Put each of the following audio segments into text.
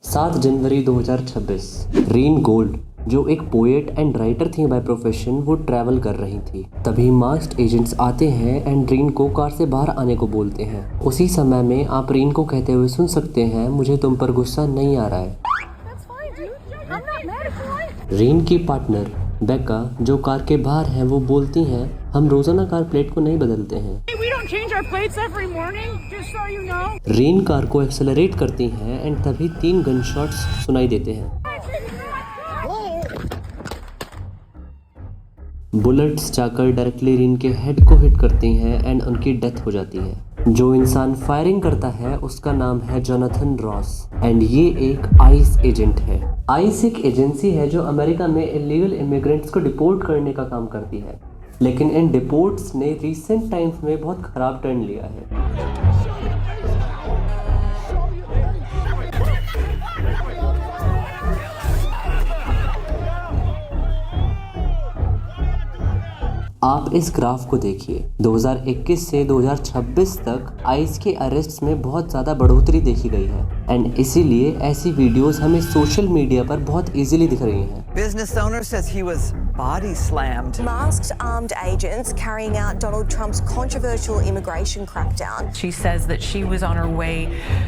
7 जनवरी 2026। Reign gold, जो एक poet and writer थी बाय प्रोफेशन, वो ट्रैवल कर रही थी। तभी मास्क्ड एजेंट्स आते हैं एंड रीन को कार से बाहर आने को बोलते हैं। उसी समय में आप रीन को कहते हुए सुन सकते हैं, मुझे तुम पर गुस्सा नहीं आ रहा है। रीन की पार्टनर बेका, जो कार के बाहर हैं, वो बोलती हैं, हम रोजाना कार प्लेट को नहीं बदलते हैं। रीन कार को एक्सेलरेट करती हैं एंड तभी 3 गन शॉट्स सुनाई देते हैं। बुलेट्स जाकर डायरेक्टली रीन के हेड को हिट करती हैं एंड उनकी डेथ हो जाती है। जो इंसान फायरिंग करता है उसका नाम है जोनाथन रॉस एंड ये एक आइस एजेंट है। आइस एक एजेंसी है जो अमेरिका में इलीगल इमिग्रेंट्स को डिपोर्ट करने का काम करती है, लेकिन इन डिपोर्ट्स ने रिसेंट टाइम्स में बहुत खराब टर्न लिया है। आप इस ग्राफ को देखिए, 2021 से 2026 तक आइस के अरेस्ट्स में बहुत ज़्यादा बढ़ोतरी देखी गई है एंड इसीलिए ऐसी वीडियोस हमें सोशल मीडिया पर बहुत इजीली दिख रही हैं। Business owner says he was body slammed. Masked armed agents carrying out Donald Trump's controversial immigration crackdown. She says that she was on her way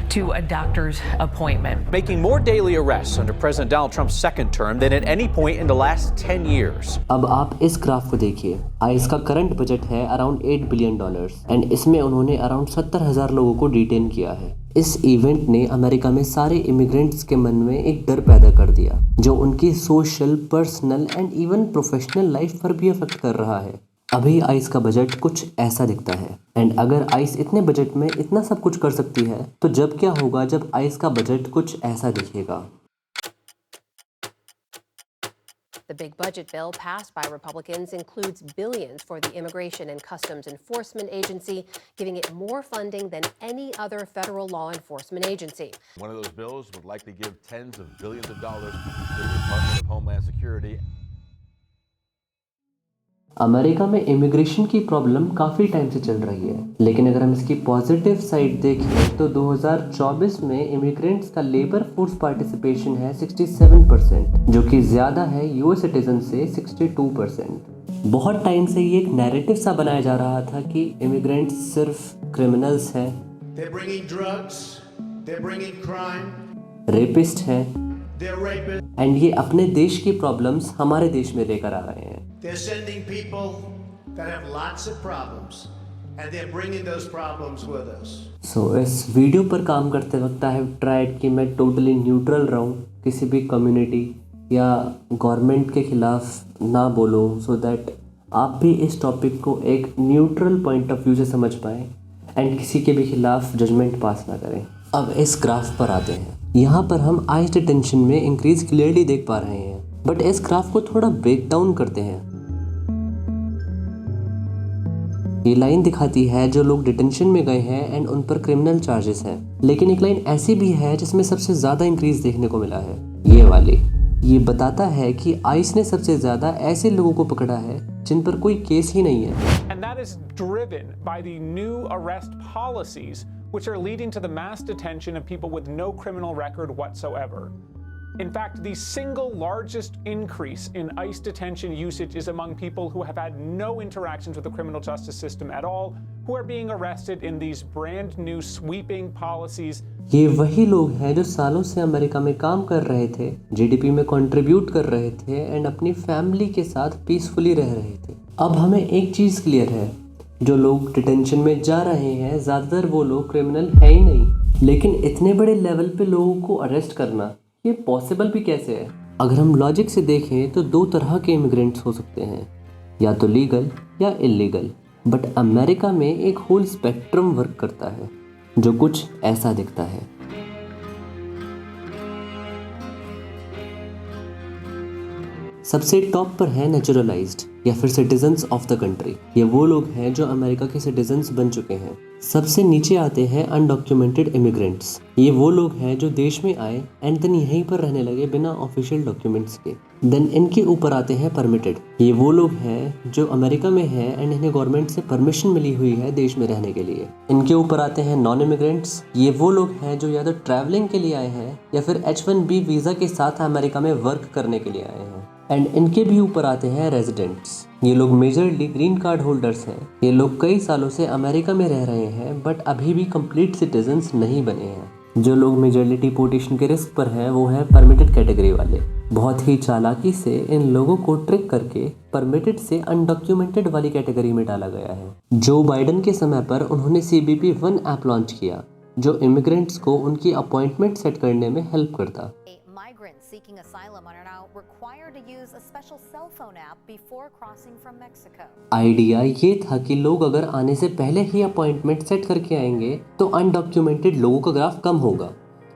to a doctor's appointment. Making more daily arrests under President Donald Trump's second term than at any point in the last 10 years. अब आप इस graph को देखिए, ice का current budget है around $8 billion and इसमें उन्होंने around 70,000 लोगों को डिटेन किया है। इस इवेंट ने अमेरिका में सारे इमिग्रेंट्स के मन में एक डर पैदा कर दिया, जो उनकी social, personal and even professional life पर भी अफेक्ट कर रहा है। अभी आइस का बजट कुछ ऐसा दिखता है एंड अगर आइस इतने बजट में इतना सब कुछ कर सकती है, तो जब क्या होगा जब आइस का बजट कुछ ऐसा दिखेगा। The big budget bill passed by Republicans includes billions for the Immigration and Customs Enforcement Agency, giving it more funding than any other federal law enforcement agency. One of those bills would likely give tens of billions of dollars to the Department of Homeland Security. America में immigration की problem काफ़ी time से चल रही है, लेकिन अगर हम इसकी पॉजिटिव साइड देखें तो 2024 में इमिग्रेंट्स का लेबर फोर्स पार्टिसिपेशन है 67%, जो कि ज़्यादा है यूएस सिटीजन से 62%। बहुत टाइम से ये एक नैरेटिव सा बनाया जा रहा था कि इमिग्रेंट्स सिर्फ क्रिमिनल्स हैं, रेपिस्ट हैं एंड ये अपने देश की प्रॉब्लम्स हमारे देश में लेकर आ रहे हैं। They're sending people that have lots of problems and they're bringing those problems with us. So इस वीडियो पर काम करते वक्त आई हैव ट्राइड कि मैं टोटली न्यूट्रल रहूं, किसी भी कम्युनिटी या गवर्नमेंट के खिलाफ ना बोलूं, सो दैट आप भी इस टॉपिक को एक न्यूट्रल पॉइंट ऑफ व्यू से समझ पाएँ एंड किसी के भी खिलाफ जजमेंट पास ना करें। अब इस ग्राफ पर आते हैं। यहाँ पर हम आइस डिटेंशन में इंक्रीज क्लियरली देख पा रहे हैं, बट इस ग्राफ को थोड़ा ब्रेक डाउन करते हैं। ये लाइन दिखाती है जो लोग डिटेंशन में गए हैं एंड उन पर क्रिमिनल चार्जेस हैं, लेकिन एक लाइन ऐसी भी है जिसमें सबसे ज़्यादा इंक्रीज देखने को मिला है, ये वाली। ये बताता है कि आइस ने सबसे ज़्यादा ऐसे लोगों को पकड़ा है जिन पर कोई केस ही नहीं है। And that is driven by the new arrest policies, which are leading to the mass detention of people with no criminal record whatsoever. In fact, the single largest increase in ICE detention usage is among people who have had no interactions with the criminal justice system at all, who are being arrested in these brand new sweeping policies. ये वही लोग हैं जो सालों से America में काम कर रहे थे, जीडीपी में कंट्रीब्यूट कर रहे थे एंड अपनी फैमिली के साथ पीसफुली रह रहे थे। अब हमें एक चीज़ क्लियर है, जो लोग डिटेंशन में जा रहे हैं ज़्यादातर वो लोग क्रिमिनल है ही नहीं, लेकिन इतने बड़े लेवल पे लोगों को अरेस्ट करना ये पॉसिबल भी कैसे है? अगर हम लॉजिक से देखें तो 2 तरह के इमिग्रेंट्स हो सकते हैं, या तो लीगल या इलीगल, बट अमेरिका में एक होल स्पेक्ट्रम वर्क करता है जो कुछ ऐसा दिखता है। सबसे टॉप पर है नेचुरलाइज्ड या फिर सिटीजन्स ऑफ द कंट्री। ये वो लोग हैं जो अमेरिका के सिटीजन्स बन चुके हैं सबसे नीचे आते हैं अनडॉक्यूमेंटेड इमिग्रेंट्स। ये वो लोग हैं जो देश में आए एंड देन यहीं पर रहने लगे बिना ऑफिशियल डॉक्यूमेंट्स के। देन इनके ऊपर आते हैं परमिटेड। ये वो लोग हैं जो अमेरिका में हैं एंड इन्हें गवर्नमेंट से परमिशन मिली हुई है देश में रहने के लिए। इनके ऊपर आते हैं नॉन इमिग्रेंट्स। ये वो लोग हैं जो या तो ट्रैवलिंग के लिए आए हैं या फिर H1B वीज़ा के साथ अमेरिका में वर्क करने के लिए आए हैं। एंड इनके भी ऊपर आते हैं रेजिडेंट्स। ये लोग मेजरली ग्रीन कार्ड होल्डर्स हैं। ये लोग कई सालों से अमेरिका में रह रहे हैं बट अभी भी कंप्लीट सिटीजन्स नहीं बने हैं। जो लोग मेजरली डिपोर्टेशन के रिस्क पर हैं वो हैं परमिटेड कैटेगरी वाले। बहुत ही चालाकी से इन लोगों को ट्रिक करके परमिटेड से अनडॉक्यूमेंटेड वाली कैटेगरी में डाला गया है। जो बाइडन के समय पर उन्होंने CBP-1 ऐप लॉन्च किया जो इमिग्रेंट्स को उनकी अपॉइंटमेंट सेट करने में हेल्प करता। Migrants seeking asylum are now required to use a special cell phone app before crossing from Mexico. Idea ये था कि लोग अगर आने से पहले ही अपॉइंटमेंट सेट करके आएंगे तो अनडॉक्यूमेंटेड लोगों का ग्राफ कम होगा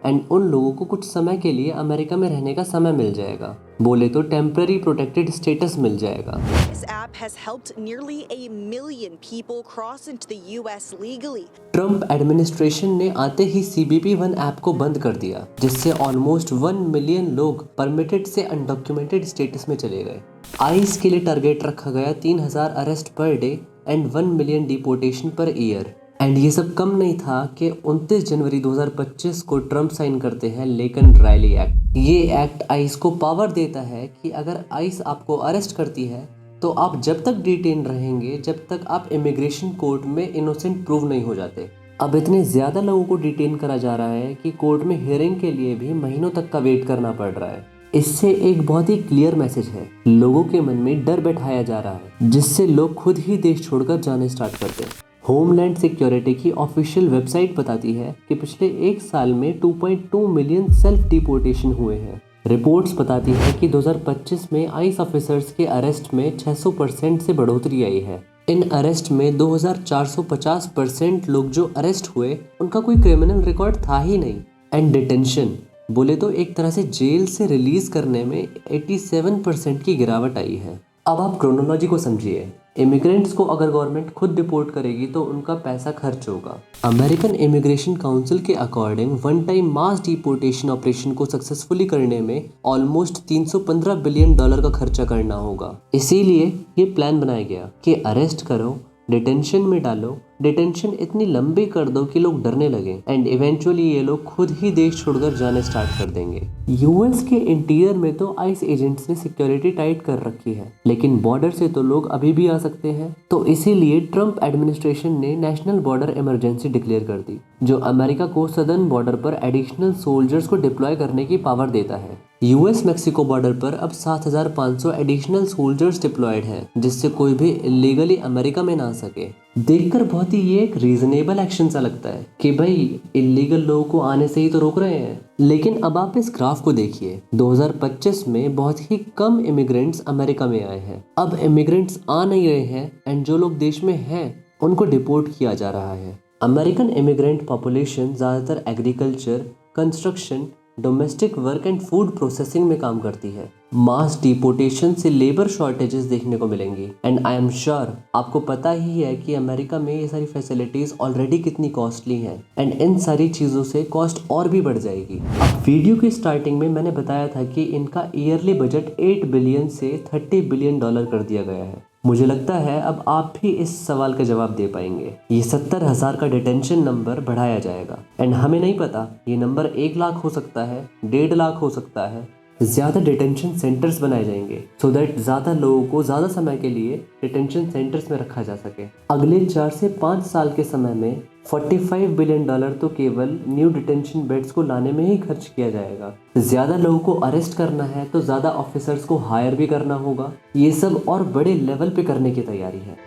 एंड उन लोगों को कुछ समय के लिए अमेरिका में रहने का समय मिल जाएगा। बोले तो टेम्पररी प्रोटेक्टेड स्टेटस मिल जाएगा। This app has helped nearly 1 million people cross into the US legally. Trump administration ने आते ही CBP-1 ऐप को बंद कर दिया जिससे ऑलमोस्ट 1 मिलियन लोग परमिटेड से अनडॉक्यूमेंटेड स्टेटस में चले गए। आइस के लिए टारगेट रखा गया 3000 arrest per day and 1 million deportation per year. And ये सब कम नहीं था कि 29 जनवरी 2025 को ट्रम्प साइन करते हैं लेकिन रायली एक्ट। ये एक्ट आइस को पावर देता है कि अगर आइस आपको अरेस्ट करती है तो आप जब तक डिटेन रहेंगे जब तक आप इमिग्रेशन कोर्ट में इनोसेंट प्रूव नहीं हो जाते। अब इतने ज़्यादा लोगों को डिटेन करा जा रहा है कि कोर्ट में हियरिंग के लिए भी महीनों तक का वेट करना पड़ रहा है। इससे एक बहुत ही क्लियर मैसेज है, लोगों के मन में डर बैठाया जा रहा है जिससे लोग खुद ही देश छोड़कर जाने स्टार्ट करते हैं। होमलैंड सिक्योरिटी की ऑफिशियल वेबसाइट बताती है कि पिछले एक साल में 2.2 मिलियन सेल्फ डिपोर्टेशन हुए हैं। रिपोर्ट्स बताती है कि 2025 में आइस ऑफिसर्स के अरेस्ट में 600% से बढ़ोतरी आई है। इन अरेस्ट में 2450% लोग जो अरेस्ट हुए उनका कोई क्रिमिनल रिकॉर्ड था ही नहीं। एंड डिटेंशन बोले तो एक तरह से जेल से रिलीज करने में 87% की गिरावट आई है। अब आप क्रोनोलॉजी को समझिए। इमिग्रेंट्स को अगर गवर्नमेंट खुद डिपोर्ट करेगी तो उनका पैसा खर्च होगा। अमेरिकन इमिग्रेशन काउंसिल के according one time mass deportation operation को सक्सेसफुली करने में ऑलमोस्ट $315 बिलियन का खर्चा करना होगा। इसीलिए ये प्लान बनाया गया कि अरेस्ट करो, डिटेंशन में डालो, डिटेंशन इतनी लंबी कर दो कि लोग डरने लगे एंड इवेंचुअली ये लोग खुद ही देश छोड़कर जाने स्टार्ट कर देंगे। यूएस के इंटीरियर में तो आइस एजेंट्स ने सिक्योरिटी टाइट कर रखी है लेकिन बॉर्डर से तो लोग अभी भी आ सकते हैं। तो इसीलिए ट्रम्प एडमिनिस्ट्रेशन ने नेशनल बॉर्डर इमरजेंसी डिक्लेयर कर दी जो अमेरिका को सदर्न बॉर्डर पर एडिशनल सोल्जर्स को डिप्लॉय करने की पावर देता है। यूएस मैक्सिको बॉर्डर पर अब 7500 एडिशनल सोल्जर्स डिप्लॉयड हैं जिससे कोई भी इलीगली अमेरिका में ना आ सके। देखकर बहुत ही ये एक रीजनेबल एक्शन सा लगता है कि भाई इलीगल लोगों को आने से ही तो रोक रहे हैं। लेकिन अब आप इस ग्राफ को देखिए, 2025 में बहुत ही कम इमिग्रेंट्स अमेरिका में आए हैं। अब इमिग्रेंट्स आ नहीं रहे हैं एंड जो लोग देश में हैं उनको डिपोर्ट किया जा रहा है। अमेरिकन इमिग्रेंट पॉपुलेशन ज़्यादातर agriculture, construction, domestic work and food processing में काम करती है। मास डिपोर्टेशन से लेबर शॉर्टेजेस देखने को मिलेंगी एंड आई एम श्योर आपको पता ही है कि अमेरिका में ये सारी फैसिलिटीज ऑलरेडी कितनी कॉस्टली हैं एंड इन सारी चीज़ों से कॉस्ट और भी बढ़ जाएगी। अब वीडियो की स्टार्टिंग में मैंने बताया था कि इनका ईयरली बजट 8 बिलियन से $30 बिलियन कर दिया गया है। मुझे लगता है अब आप भी इस सवाल का जवाब दे पाएंगे। ये 70,000 का डिटेंशन नंबर बढ़ाया जाएगा एंड हमें नहीं पता ये नंबर 1 लाख हो सकता है, 1.5 लाख हो सकता है। ज़्यादा डिटेंशन सेंटर्स बनाए जाएंगे सो दैट ज़्यादा लोगों को ज़्यादा समय के लिए डिटेंशन सेंटर्स में रखा जा सके। अगले 4 से 5 साल के समय में $45 बिलियन तो केवल न्यू डिटेंशन बेड्स को लाने में ही खर्च किया जाएगा। ज़्यादा लोगों को अरेस्ट करना है तो ज़्यादा ऑफिसर्स को हायर भी करना होगा। ये सब और बड़े लेवल पे करने की तैयारी है।